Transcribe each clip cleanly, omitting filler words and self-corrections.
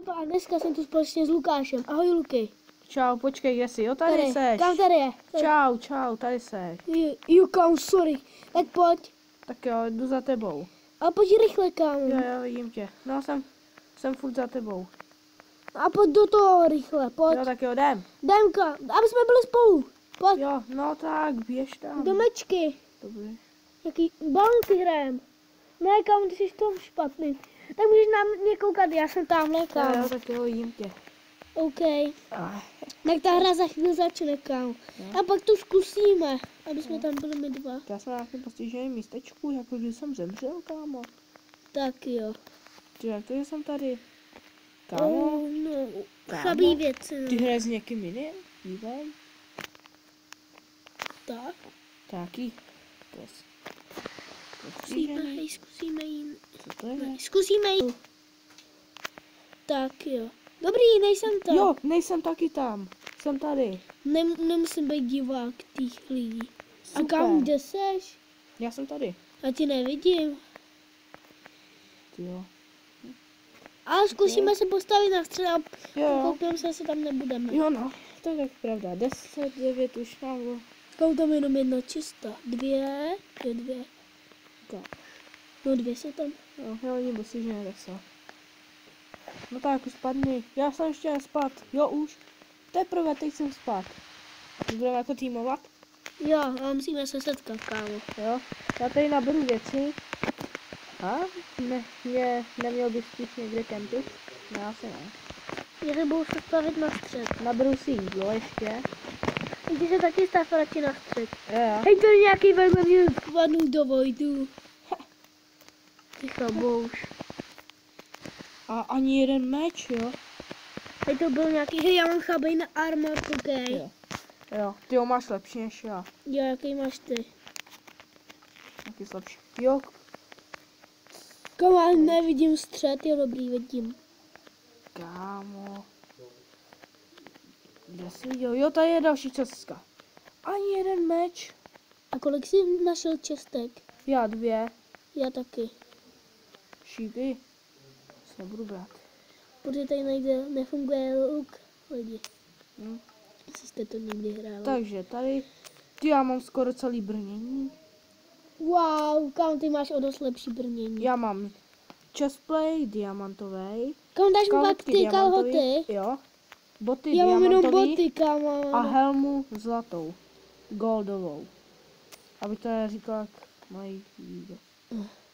A dneska jsem tu společně s Lukášem. Ahoj, Luky. Čau, počkej, kde jsi? Jo, tady seš. Kam tady je? Tady. Čau, tady seš. Jo, kámo, sorry. Tak pojď. Tak jo, jdu za tebou. A pojď rychle, kámo. Jo, vidím tě. No, jsem furt za tebou. A pojď do toho rychle, pojď. Jo, tak jo, jdem. Jdemka, aby jsme byli spolu. Pojď. Jo, no tak, běž tam. Domečky. Dobrý. Jaký balonky hrajem. Ne, kámo, ty jsi v tom špatný. Tak můžeš na mě koukat, já jsem tamhle, kámo. Jo, tak jo, vidím tě. OK. Tak ta hra za chvíli začne, kámo. A pak to zkusíme, aby jsme tam byli my dva. Já jsem na nějakém postiženém místečku, jako když jsem zemřel, kámo. Tak jo. Ty, jak to, že jsem tady? Kámo? No, Kámo? chabý věci, no. Ty hraješ s někým jiným? Dívej. Tak. Taky. To je Zkusíme jít. Co to je? Zkusíme jít. Tak jo. Dobrý, nejsem tam. Jo, nejsem taky tam. Jsem tady. Nemusím být divák těch lidí. Super. A kam, kde seš? Já jsem tady. Já tě nevidím. Ty jo. Ale zkusíme se postavit na střed a Jo. koupím se, jestli tam nebudeme. Jo, no. To je tak pravda. 10, 9 už mám. Koupím jenom jedna čistá. Dvě. Tak. No, dvě jsou tam. Jo, já nebo si, že nedesel. No tak, už spadni. Já jsem ještě nespad. Jo, už. Teprve teď jsem spad. Budeme jako týmovat? Jo, a musíme se setkat, kámo. Jo. Já tady naberu věci. A? Neměl bys spíš někde kempit? No, asi ne. Já se budu stavit na střed. Naberu si jídlo ještě. Ty se taky stav radši na střed. Jo. Hej, to je nějaký vedle mě spadnul do vojdu. Ty chabouš. A ani jeden meč, jo? Hej, to byl nějaký, hej, já mám chabej na armor, OK. Jo. Ty ho máš lepší než já. Jo, jaký máš ty? Jaký slabší. Jo. Kámo, nevidím střed, jo, dobrý, vidím. Kámo. Kde jsi viděl? Jo, tady je další cestka. Ani jeden meč. A kolik jsi našel čestek? Já 2. Já taky. Šípy. Se nebudu brát. Protože tady nejde, nefunguje luk lidi. Hm. Jestli jste to někdy hráli. Takže tady. Ty, já mám skoro celý brnění. Wow, kam ty máš o dost lepší brnění. Já mám chestplate diamantový. Kam dáš mi pak ty kalhoty? Jo. Boty Já mám jenom diamantový. boty, kámo. A helmu zlatou. Goldovou. Aby to neříkal, jak mají jídlo.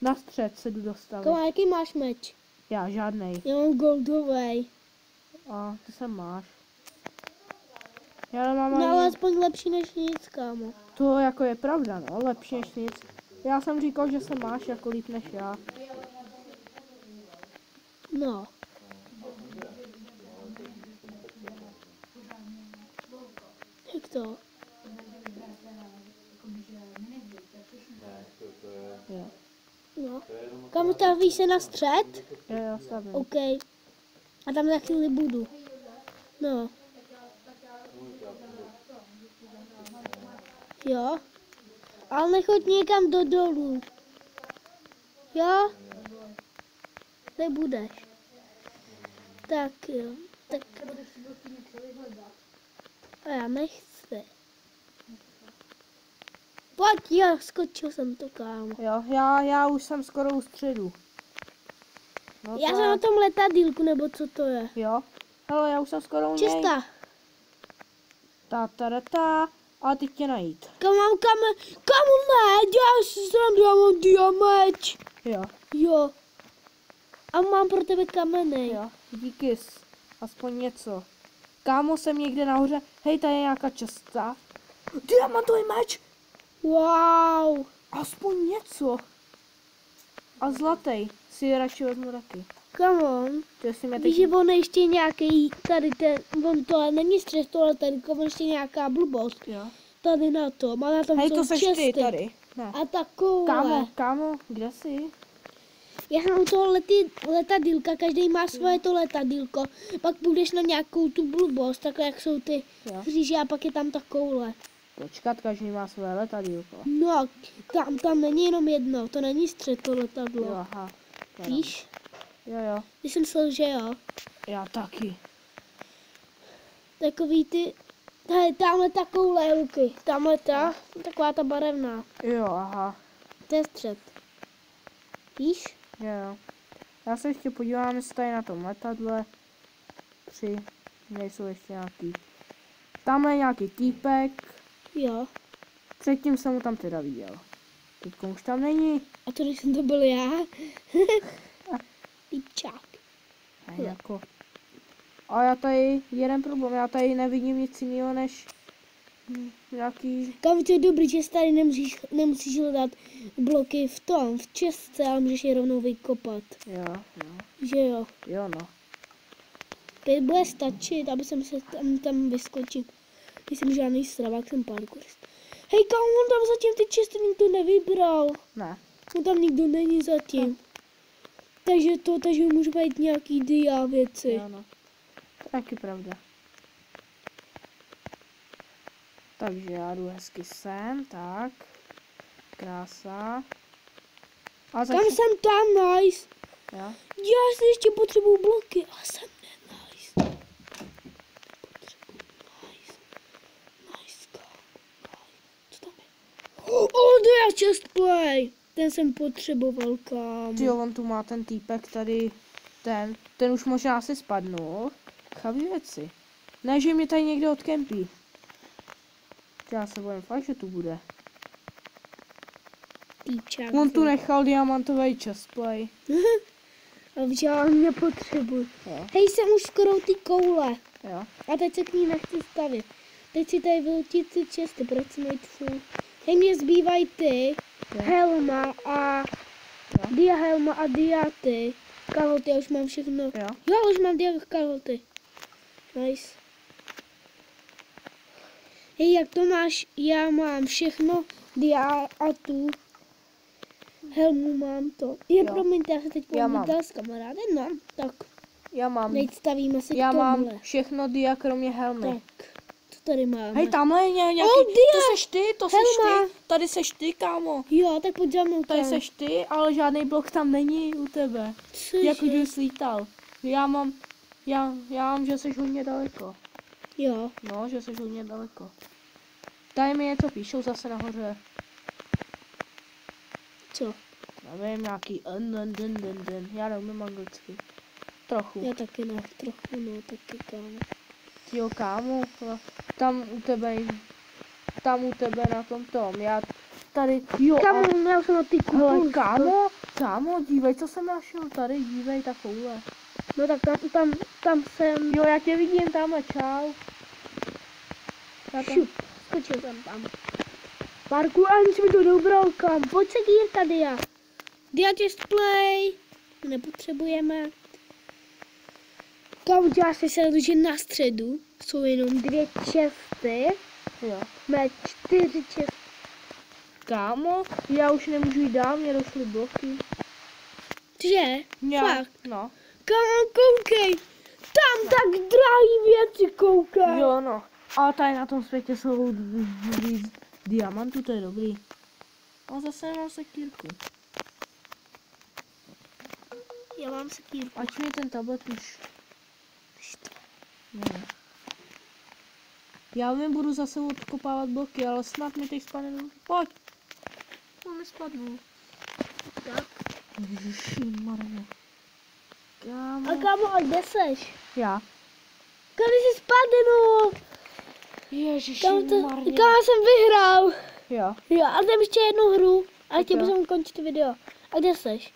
Na střed se jdu dostavit. Kámo, jaký máš meč? Já žádnej. Já mám goldový. A ty se máš. Já nemám No ani... ale aspoň lepší než nic, kámo. To jako je pravda, no. Lepší než nic. Já jsem říkal, že se máš jako líp než já. No. Jak to? Jo. No. Kam stavíš se na střed? Jo, stavím. OK. A tam za chvíli budu. No. Jo. Ale nechoď někam do dolů. Jo? Nebudeš. Tak jo. Tak. A já nechci. Pojď, jo, skočil jsem to, kámo. Jo, já už jsem skoro u středu. No Já jsem na tom letadýlku, nebo co to je? Jo. Hele, já už jsem skoro u něj. Čistá. Ta. A teď tě najít. Kamu ne, já mám diameč. Jo. Jo. A mám pro tebe kameny. Jo. Díky. Aspoň něco. Kámo, jsem někde nahoře. Hej, tady je nějaká česta. Diamantový meč. Wow. Aspoň něco. A zlatý. Si je radši vezmu taky. Come on. To si mě Víš, teď... že on ještě nějaký, tady ten, on to není střed, ale tady on ještě nějaká blbost. Jo. Tady na tom, a na tom Hej, jsou to seš česty. ty tady. Ne. A takové. Kámo, kde jsi? Já jsem u toho letadýlka, každý má svoje to letadýlko. Pak půjdeš na nějakou tu blbost, takhle jak jsou ty Jo. kříže a pak je tam takovouhle. Počkat, každý má své letadýlko. No, tam není jenom jedno, to není střed to letadlo. Jo, aha. Víš? Jo. Když jsem myslel, že jo. Já taky. Takový ty, hele, tamhle takovouhle luky, tamhle ta, taková ta barevná, Jo, aha. to je střed. Víš? Jo. Já se ještě podívám, jestli tady na tom letadle. 3. Nejsou ještě nějaký. Tamhle je nějaký týpek. Jo. Předtím jsem ho tam teda viděl. Teď už tam není. A to když jsem to byl já. Týpčák. A jako. A já tady, jeden problém, já tady nevidím nic jiného než nějaký. Kam to je dobrý, že tady nemusíš hledat bloky v čestce, ale můžeš je rovnou vykopat. Jo. Že jo. Jo no. To bude stačit, aby jsem se tam vyskočil. Nejsem žádný stravák, jsem parkourist. Hej, kámo, on tam zatím ty česty nikdo nevybral. Ne. On tam nikdo není zatím. Takže můžu být nějaký dia věci. Jo no. Taky pravda. Takže já jdu hezky sem, tak. Krása. A Kam jsem tam, nice. Jo. Já si ještě potřebuju bloky, a jsem ne, nice. Nice, kámo. Co tam je? Oh, dia chest play. Ten jsem potřeboval, kámo. Jo, on tu má ten týpek tady, ten už možná si spadnul. Chabí věci. Ne, že mě tady někde odkempí. Já se bojím fakt, že tu bude. Týpčák. On tu nechal diamantový chestplay. A já nepotřebuji. Jo. Hej, jsem už skoro u ty koule. Jo. A teď se k ní nechci stavit. Teď si tady vylutit ty česty, proč si najít full. Hej, mě zbývají ty, helma a dia helma a dia ty. Kalhoty, já už mám všechno. Jo. Jo, už mám dia kalhoty. Nice. Hej, jak to máš? Já mám všechno, dia a tu. Helmu mám to. Jo. Promiňte, já se teď Já mám. povídal s kamarádem, no. Tak, Já mám. teď stavíme se Já k tomuhle. mám všechno dia kromě helmy. Tak, co tady máme? Hej, tamhle je nějaký, dia! to seš ty, Helma. tady seš ty, kámo. Jo, tak pojď za mnou Tady tam. seš ty, ale žádný blok tam není u tebe. Cože? Jak už jsi lítal. Já mám, že jsi hodně daleko. Jo, No, že jsi hodně daleko. Tady mi něco píšou zase nahoře. co? Nevím, nějaký já neumím anglicky. Trochu. Já taky ne, trochu, no, taky kámo. Jo, kámo, tam u tebe na tom, já tady, jo. Kámo, měl jsem na ty Hele, kupu. kámo, dívej, co jsem našel tady, dívej, takovouhle. No tak tam jsem. Jo, já tě vidím tamhle, čau. Já tam, Šup, skočil jsem tam. Parku, ani jsi mi to dobral, kam. Pojď se dír tady já. Dia display. Nepotřebujeme. Kámo, já si se že na středu jsou jenom 2 česty. jo. Mé 4 česty. Kámo, já už nemůžu jít dál, mě došly bloky. Že? Já, Fakt. no. Kámo, koukej. Tam tak drahý věci, koukej. Jo, no. Ale tady na tom světě jsou víc diamantů, to je dobrý. A zase mám sekírku. Já mám sekírku. Ať mi ten tablet už... Ne. Já vím, budu zase odkopávat bloky, ale snad mi teď spadne dolů. Pojď! On mi spadnul. Tak. Ježišimarja. Kámo. A kámo, a kde seš? Já. Kam jsi spadnul? Ježišimarja. Kámo, jsem vyhrál. Jo. Jo, a tam ještě jednu hru. A chtěl jo. bych ukončit video. A kde seš?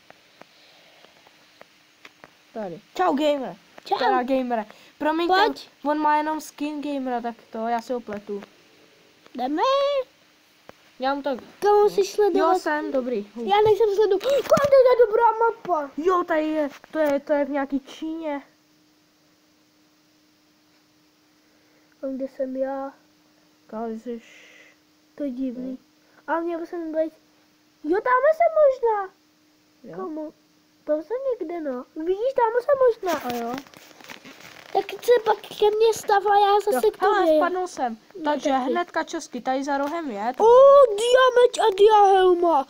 Tady. Čau, gamer. Čau. Teda gamere. Promiňte, Pojď. on má jenom skin gamera, tak to, já si ho pletu. Jdeme. Já mu tak... Kámo, jsi sledovat? Jo, jsem dobrý. Já nejsem sledovat. Kámo, to je dobrá mapa. Jo, tady je, to je v nějaký Číně. A kde jsem já? Kámo, jsi... To je divný. A měl jsem být... Jo, tam jsem možná. Jo. Kámo, tam jsem někde, no. Vidíš, tam jsem možná. A jo. Tak se pak ke mně stav a já zase k Hele, tobě. spadnul jsem. No, Takže taky. hnedka česky, tady za rohem je. Diameč a diahelma.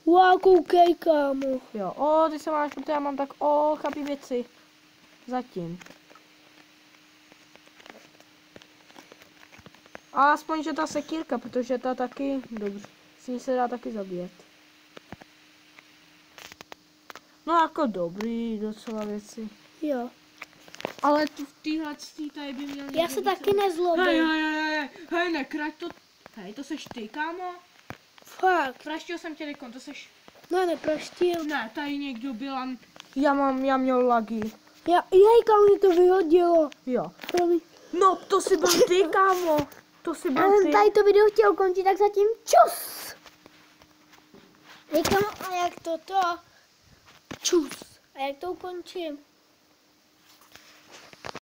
Wow, koukej, kámo. Jo, ty se máš, protože já mám tak, chabí věci. Zatím. A aspoň, že ta sekírka, protože ta taky, dobře, s ní se dá taky zabíjet. No jako dobrý docela věci. Jo. Ale tu v téhle tady by měl... Já se taky nezlobím. Hej, nekrať to. Hej, to seš ty, kámo? Fakt. Praštil jsem tě rekon, to seš... No nepraštil. Ne, tady někdo byl a... Já měl lagy. Jejka, mi to vyhodilo. Jo. Promiň. No, to si byl ty, kámo. To si Já byl jsem ty. tady to video chtěl končit, tak zatím čus. Jejka, a jak to? Čus. A jak to ukončím?